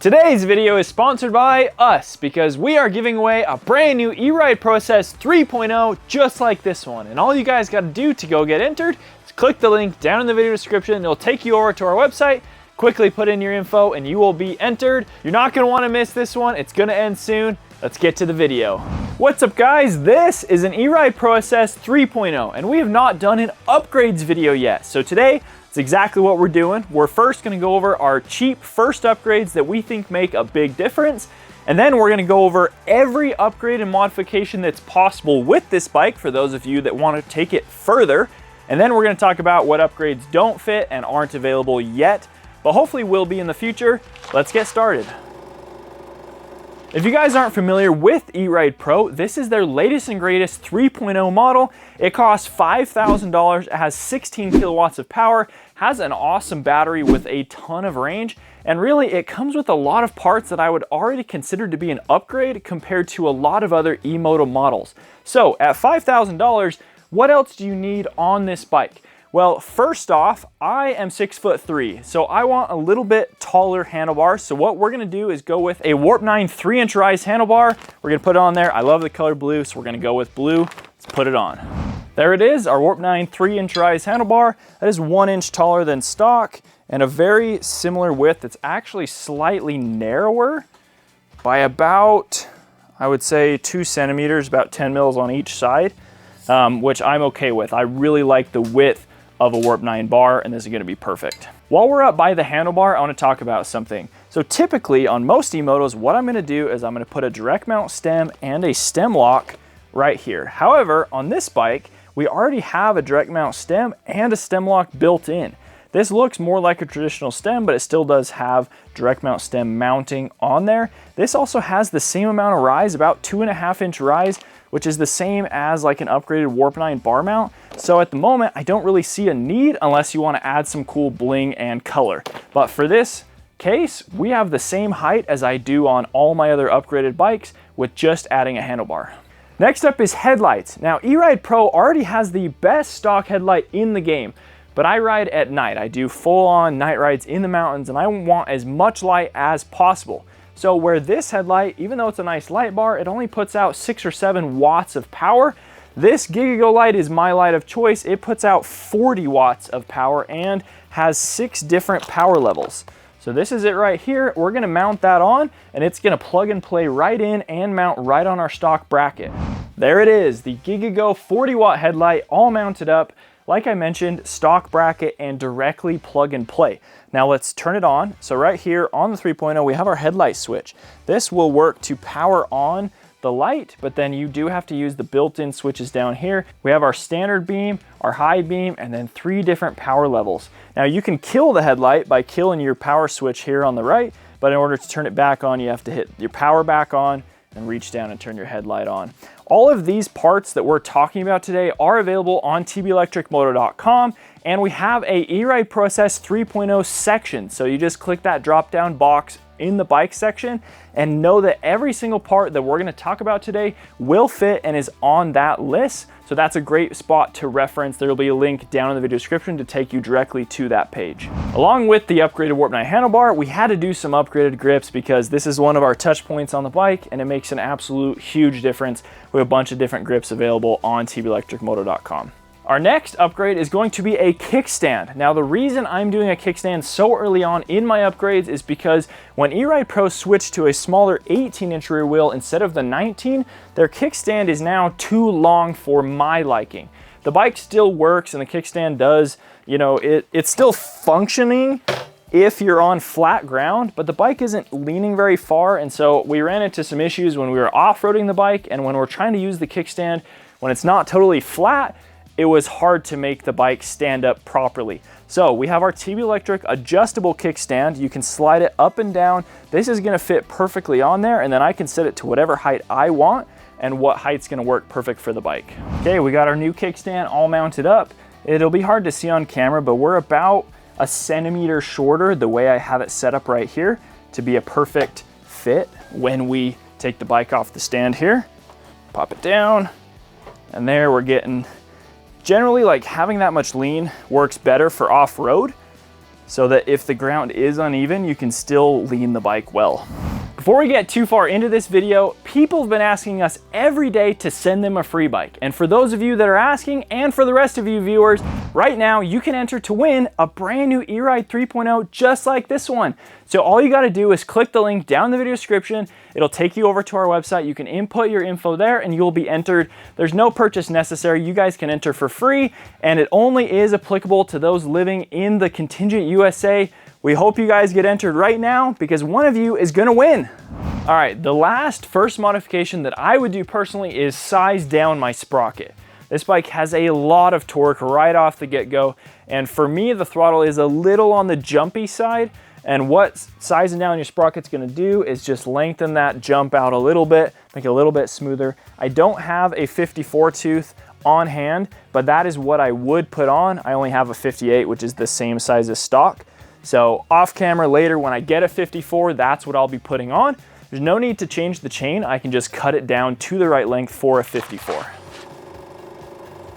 Today's video is sponsored by us because we are giving away a brand new Eride Pro SS 3.0 just like this one. And all you guys got to do to go get entered is click the link down in the video description. It'll take you over to our website. Quickly put in your info and you will be entered. You're not going to want to miss this one. It's going to end soon. Let's get to the video. What's up guys? This is an Eride Pro SS 3.0 and we have not done an upgrades video yet. So today, it's exactly what we're doing. We're first gonna go over our cheap first upgrades that we think make a big difference. And then we're gonna go over every upgrade and modification that's possible with this bike for those of you that wanna take it further. And then we're gonna talk about what upgrades don't fit and aren't available yet, but hopefully will be in the future. Let's get started. If you guys aren't familiar with Eride Pro, this is their latest and greatest 3.0 model. It costs $5,000, it has 16 kilowatts of power, has an awesome battery with a ton of range, and really it comes with a lot of parts that I would already consider to be an upgrade compared to a lot of other e-moto models. So at $5,000, what else do you need on this bike? Well, first off, I am 6'3", so I want a little bit taller handlebars. So what we're gonna do is go with a Warp 9 3-inch rise handlebar. We're gonna put it on there. I love the color blue, so we're gonna go with blue. Let's put it on. There it is, our Warp 9 3-inch rise handlebar. That is 1 inch taller than stock and a very similar width. It's actually slightly narrower by about, I would say 2 centimeters, about 10 mils on each side, which I'm okay with. I really like the width of a Warp 9 bar, and this is gonna be perfect. While we're up by the handlebar, I wanna talk about something. So typically on most e-motos, what I'm gonna do is I'm gonna put a direct mount stem and a stem lock right here. However, on this bike, we already have a direct mount stem and a stem lock built in. This looks more like a traditional stem, but it still does have direct mount stem mounting on there. This also has the same amount of rise, about 2.5 inch rise, which is the same as like an upgraded Warp 9 bar mount. So at the moment, I don't really see a need unless you want to add some cool bling and color. But for this case, we have the same height as I do on all my other upgraded bikes with just adding a handlebar. Next up is headlights. Now, Eride Pro already has the best stock headlight in the game, but I ride at night. I do full-on night rides in the mountains and I want as much light as possible. So where this headlight, even though it's a nice light bar, it only puts out 6 or 7 watts of power. This GigaGo light is my light of choice. It puts out 40 watts of power and has 6 different power levels. So this is it right here. We're gonna mount that on and it's gonna plug and play right in and mount right on our stock bracket. There it is, the GigaGo 40 watt headlight all mounted up. Like I mentioned, stock bracket and directly plug and play. Now let's turn it on. So right here on the 3.0, we have our headlight switch. This will work to power on the light, but then you do have to use the built-in switches down here. We have our standard beam, our high beam, and then 3 different power levels. Now you can kill the headlight by killing your power switch here on the right, but in order to turn it back on, you have to hit your power back on and reach down and turn your headlight on. All of these parts that we're talking about today are available on tbelectricmoto.com, and we have a Eride Pro SS 3.0 section. So you just click that drop down box in the bike section and know that every single part that we're gonna talk about today will fit and is on that list. So that's a great spot to reference. There will be a link down in the video description to take you directly to that page. Along with the upgraded Warp 9 handlebar, we had to do some upgraded grips because this is one of our touch points on the bike and it makes an absolute huge difference. We have a bunch of different grips available on tbelectricmoto.com. Our next upgrade is going to be a kickstand. Now the reason I'm doing a kickstand so early on in my upgrades is because when Eride Pro switched to a smaller 18-inch rear wheel instead of the 19, their kickstand is now too long for my liking. The bike still works and the kickstand does, you know, it's still functioning if you're on flat ground, but the bike isn't leaning very far, and so we ran into some issues when we were off-roading the bike and when we're trying to use the kickstand when it's not totally flat. It was hard to make the bike stand up properly. So we have our TB Electric adjustable kickstand. You can slide it up and down. This is gonna fit perfectly on there, and then I can set it to whatever height I want and what height's gonna work perfect for the bike. Okay, we got our new kickstand all mounted up. It'll be hard to see on camera, but we're about a centimeter shorter the way I have it set up right here to be a perfect fit when we take the bike off the stand here. Pop it down, and there we're getting, generally like having that much lean works better for off-road, so that if the ground is uneven, you can still lean the bike well. Before we get too far into this video, people have been asking us every day to send them a free bike. And for those of you that are asking, and for the rest of you viewers, right now you can enter to win a brand new Eride 3.0 just like this one. So all you gotta do is click the link down in the video description. It'll take you over to our website. You can input your info there and you'll be entered. There's no purchase necessary. You guys can enter for free, and it only is applicable to those living in the contingent USA. We hope you guys get entered right now because one of you is gonna win. All right, the first modification that I would do personally is size down my sprocket. This bike has a lot of torque right off the get-go, and for me, the throttle is a little on the jumpy side, and what sizing down your sprocket's gonna do is just lengthen that jump out a little bit, make it a little bit smoother. I don't have a 54 tooth on hand, but that is what I would put on. I only have a 58, which is the same size as stock. So off camera later, when I get a 54, that's what I'll be putting on. There's no need to change the chain. I can just cut it down to the right length for a 54.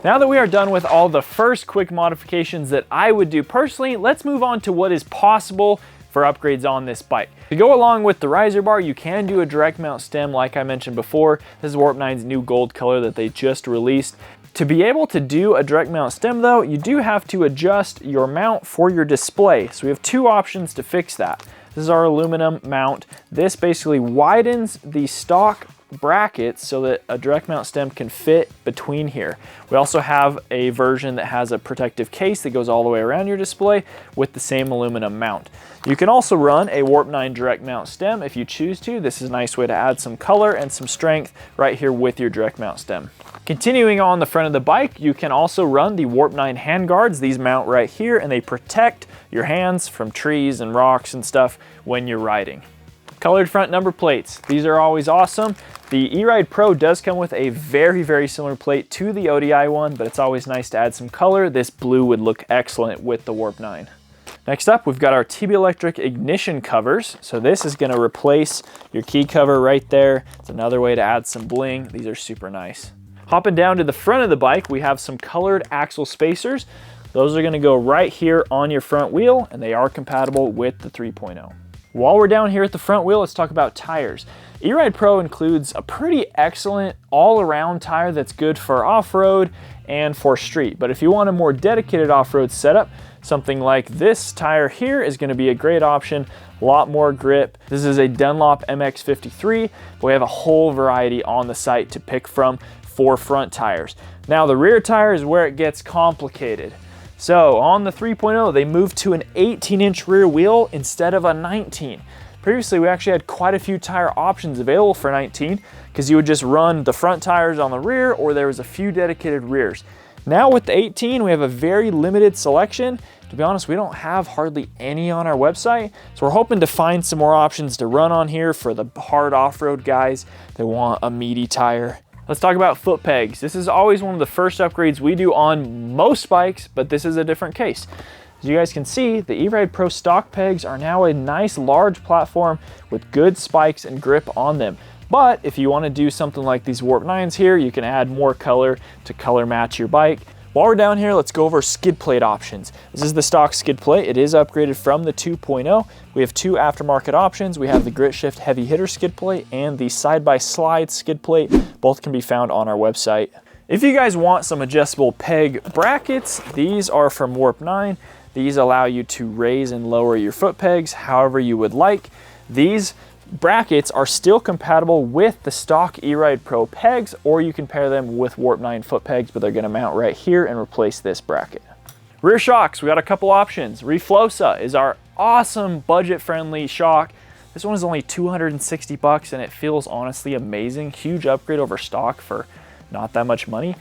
Now that we are done with all the first quick modifications that I would do personally, let's move on to what is possible for upgrades on this bike. To go along with the riser bar, you can do a direct mount stem like I mentioned before. This is Warp 9's new gold color that they just released. To be able to do a direct mount stem though, you do have to adjust your mount for your display. So we have two options to fix that. This is our aluminum mount. This basically widens the stock brackets so that a direct mount stem can fit between here. We also have a version that has a protective case that goes all the way around your display with the same aluminum mount. You can also run a Warp 9 direct mount stem if you choose to. This is a nice way to add some color and some strength right here with your direct mount stem. Continuing on the front of the bike, you can also run the Warp 9 hand guards. These mount right here and they protect your hands from trees and rocks and stuff when you're riding. Colored front number plates. These are always awesome. The Eride Pro does come with a very similar plate to the ODI one, but it's always nice to add some color. This blue would look excellent with the Warp 9. Next up, we've got our TB Electric ignition covers. So this is gonna replace your key cover right there. It's another way to add some bling. These are super nice. Hopping down to the front of the bike, we have some colored axle spacers. Those are gonna go right here on your front wheel, and they are compatible with the 3.0. While we're down here at the front wheel, let's talk about tires. Eride Pro includes a pretty excellent all-around tire that's good for off-road and for street. But if you want a more dedicated off-road setup, something like this tire here is gonna be a great option. A lot more grip. This is a Dunlop MX53, but we have a whole variety on the site to pick from for front tires. Now the rear tire is where it gets complicated. So on the 3.0, they moved to an 18-inch rear wheel instead of a 19. Previously, we actually had quite a few tire options available for 19 because you would just run the front tires on the rear, or there was a few dedicated rears. Now with the 18, we have a very limited selection. To be honest, we don't have hardly any on our website. So we're hoping to find some more options to run on here for the hard off-road guys that want a meaty tire. Let's talk about foot pegs. This is always one of the first upgrades we do on most bikes, but this is a different case. As you guys can see, the Eride Pro stock pegs are now a nice large platform with good spikes and grip on them. But if you want to do something like these Warp 9s here, you can add more color to color match your bike. While we're down here, let's go over skid plate options. This is the stock skid plate. It is upgraded from the 2.0. We have two aftermarket options. We have the Grit Shift Heavy Hitter skid plate and the side-by-slide skid plate. Both can be found on our website. If you guys want some adjustable peg brackets, these are from Warp 9. These allow you to raise and lower your foot pegs however you would like. These brackets are still compatible with the stock Eride Pro pegs, or you can pair them with Warp 9 foot pegs, but they're gonna mount right here and replace this bracket. Rear shocks, we got a couple options. Reflosa is our awesome budget-friendly shock. This one is only 260 bucks and it feels honestly amazing. Huge upgrade over stock for not that much money.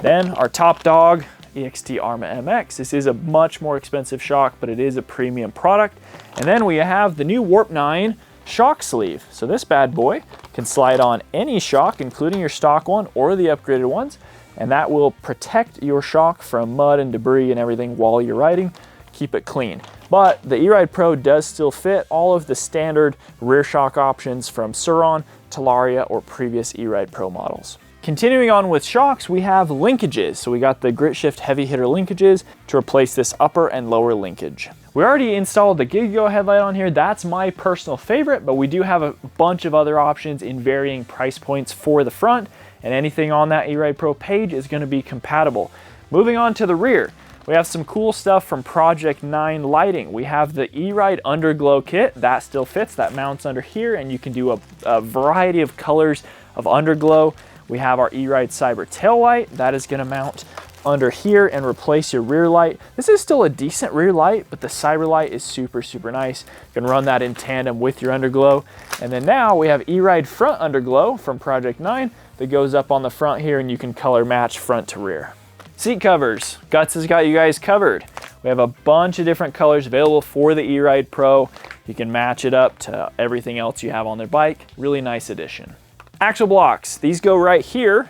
Then our top dog, EXT Arma MX. This is a much more expensive shock, but it is a premium product. And then we have the new Warp 9 shock sleeve. So this bad boy can slide on any shock, including your stock one or the upgraded ones, and that will protect your shock from mud and debris and everything while you're riding, keep it clean. But the Eride Pro does still fit all of the standard rear shock options from Surron, Talaria, or previous Eride Pro models. Continuing on with shocks, we have linkages. So we got the Grit Shift heavy hitter linkages to replace this upper and lower linkage. We already installed the Giga headlight on here. That's my personal favorite, but we do have a bunch of other options in varying price points for the front, and anything on that Eride Pro page is going to be compatible. Moving on to the rear, we have some cool stuff from Project 9 lighting. We have the Eride Underglow kit. That still fits, that mounts under here, and you can do a variety of colors of underglow. We have our Eride Cyber tail light. That is going to mount under here and replace your rear light. This is still a decent rear light, but the Cyber light is super, super nice. You can run that in tandem with your underglow. And then now we have Eride Front Underglow from Project 9 that goes up on the front here, and you can color match front to rear. Seat covers, Guts has got you guys covered. We have a bunch of different colors available for the Eride Pro. You can match it up to everything else you have on their bike. Really nice addition. Axle blocks, these go right here,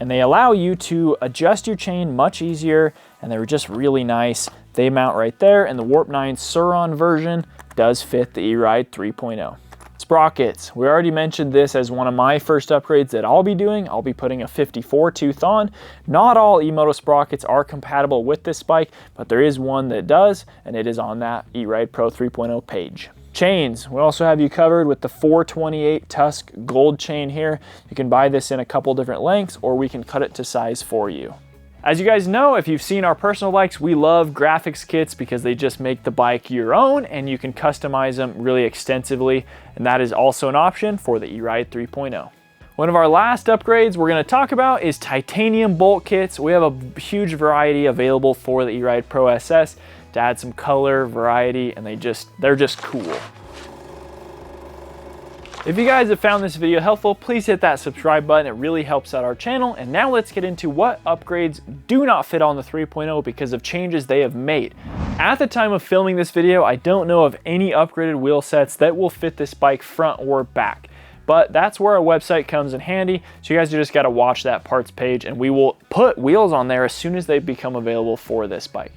and they allow you to adjust your chain much easier, and they're just really nice. They mount right there, and the Warp 9 Surron version does fit the Eride 3.0. Sprockets, we already mentioned this as one of my first upgrades that I'll be doing. I'll be putting a 54 tooth on. Not all eMoto sprockets are compatible with this bike, but there is one that does, and it is on that Eride Pro 3.0 page. Chains, we also have you covered with the 428 Tusk gold chain here. You can buy this in a couple different lengths, or we can cut it to size for you. As you guys know, if you've seen our personal bikes, we love graphics kits because they just make the bike your own and you can customize them really extensively, and that is also an option for the Eride 3.0. One of our last upgrades we're going to talk about is titanium bolt kits. We have a huge variety available for the Eride Pro SS to add some color, variety, and they're just cool. If you guys have found this video helpful, please hit that subscribe button. It really helps out our channel. And now let's get into what upgrades do not fit on the 3.0 because of changes they have made. At the time of filming this video, I don't know of any upgraded wheel sets that will fit this bike front or back. But that's where our website comes in handy. So you guys just gotta watch that parts page, and we will put wheels on there as soon as they become available for this bike.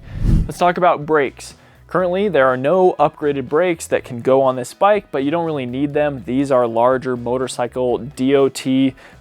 Let's talk about brakes. Currently, there are no upgraded brakes that can go on this bike, but you don't really need them. These are larger motorcycle DOT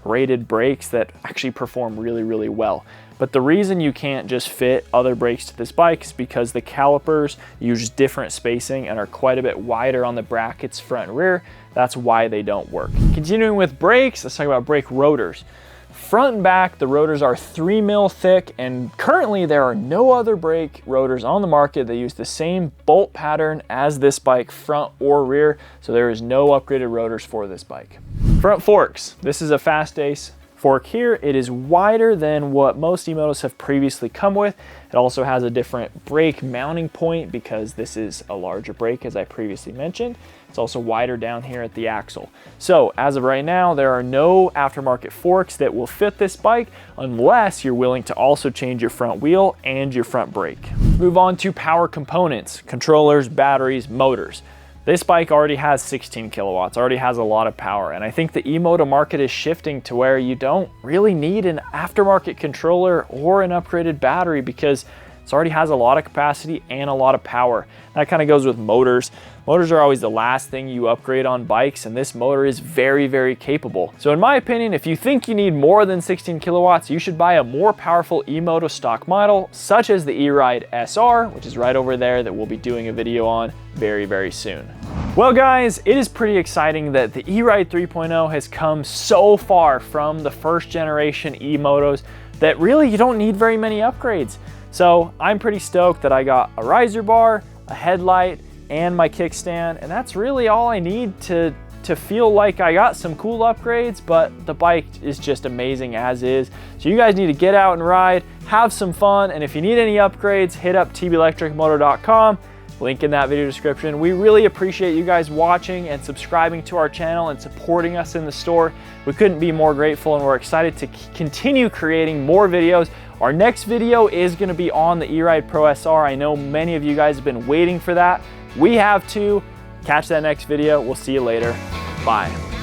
rated brakes that actually perform really, really well. But the reason you can't just fit other brakes to this bike is because the calipers use different spacing and are quite a bit wider on the brackets front and rear. That's why they don't work. Continuing with brakes, let's talk about brake rotors. Front and back, the rotors are 3 mil thick, and currently there are no other brake rotors on the market that use the same bolt pattern as this bike, front or rear, so there is no upgraded rotors for this bike. Front forks. This is a Fastace fork here. It is wider than what most eMotos have previously come with. It also has a different brake mounting point because this is a larger brake, as I previously mentioned. It's also wider down here at the axle. So as of right now, there are no aftermarket forks that will fit this bike unless you're willing to also change your front wheel and your front brake. Move on to power components, controllers, batteries, motors. This bike already has 16 kilowatts, already has a lot of power, and I think the eMoto market is shifting to where you don't really need an aftermarket controller or an upgraded battery because it already has a lot of capacity and a lot of power. That kind of goes with motors. Motors are always the last thing you upgrade on bikes, and this motor is very, very capable. So in my opinion, if you think you need more than 16 kilowatts, you should buy a more powerful eMoto stock model, such as the Eride SR, which is right over there that we'll be doing a video on very, very soon. Well guys, it is pretty exciting that the Eride 3.0 has come so far from the first generation eMotos that really you don't need very many upgrades. So I'm pretty stoked that I got a riser bar, a headlight, and my kickstand, and that's really all I need to feel like I got some cool upgrades, but the bike is just amazing as is. So you guys need to get out and ride, have some fun, and if you need any upgrades, hit up tbelectricmoto.com, link in that video description. We really appreciate you guys watching and subscribing to our channel and supporting us in the store. We couldn't be more grateful, and we're excited to continue creating more videos. Our next video is going to be on the Eride Pro SR. I know many of you guys have been waiting for that. We have too. Catch that next video. We'll see you later. Bye.